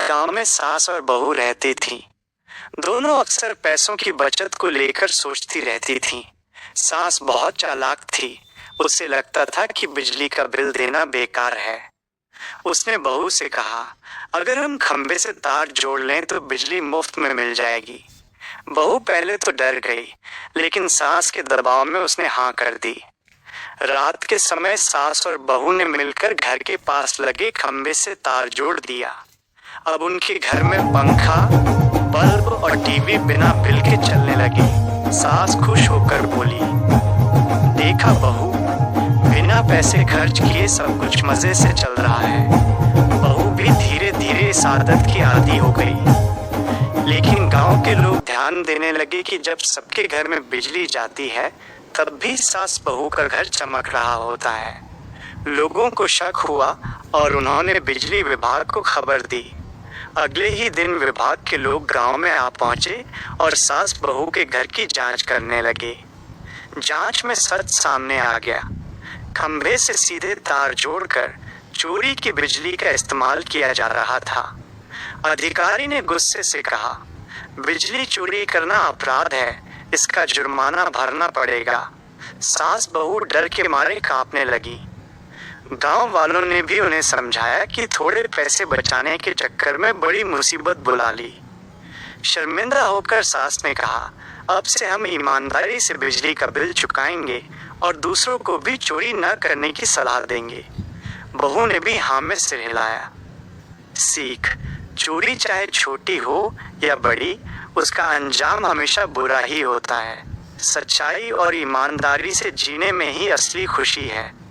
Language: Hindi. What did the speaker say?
गांव में सास और बहू रहती थीं। दोनों अक्सर पैसों की बचत को लेकर सोचती रहती थीं। सास बहुत चालाक थी। उसे लगता था कि बिजली का बिल देना बेकार है। उसने बहू से कहा, अगर हम खंबे से तार जोड़ लें तो बिजली मुफ्त में मिल जाएगी। बहू पहले तो डर गई, लेकिन सास के दबाव में उसने हाँ कर दी। रात के समय सास और बहू ने मिलकर घर के पास लगे खंबे से तार जोड़ दिया। अब उनके घर में पंखा, बल्ब और टीवी बिना बिल के चलने लगे। सास खुश होकर बोली, देखा बहू, बिना पैसे खर्च किए सब कुछ मजे से चल रहा है। बहू भी धीरे धीरे इस आदत की आदी हो गई। लेकिन गांव के लोग ध्यान देने लगे कि जब सबके घर में बिजली जाती है तब भी सास बहू का घर चमक रहा होता है। लोगों को शक हुआ और उन्होंने बिजली विभाग को खबर दी। अगले ही दिन विभाग के लोग गांव में आ पहुंचे और सास बहू के घर की जांच करने लगे। जांच में सच सामने आ गया। खंभे से सीधे तार जोड़कर चोरी की बिजली का इस्तेमाल किया जा रहा था। अधिकारी ने गुस्से से कहा, बिजली चोरी करना अपराध है, इसका जुर्माना भरना पड़ेगा। सास बहू डर के मारे कांपने लगी। गांव वालों ने भी उन्हें समझाया कि थोड़े पैसे बचाने के चक्कर में बड़ी मुसीबत बुला ली। शर्मिंदा होकर सास ने कहा, अब से हम ईमानदारी से बिजली का बिल चुकाएंगे और दूसरों को भी चोरी न करने की सलाह देंगे। बहू ने भी हाँ में सिर हिलाया। सीख, चोरी चाहे छोटी हो या बड़ी, उसका अंजाम हमेशा बुरा ही होता है। सच्चाई और ईमानदारी से जीने में ही असली खुशी है।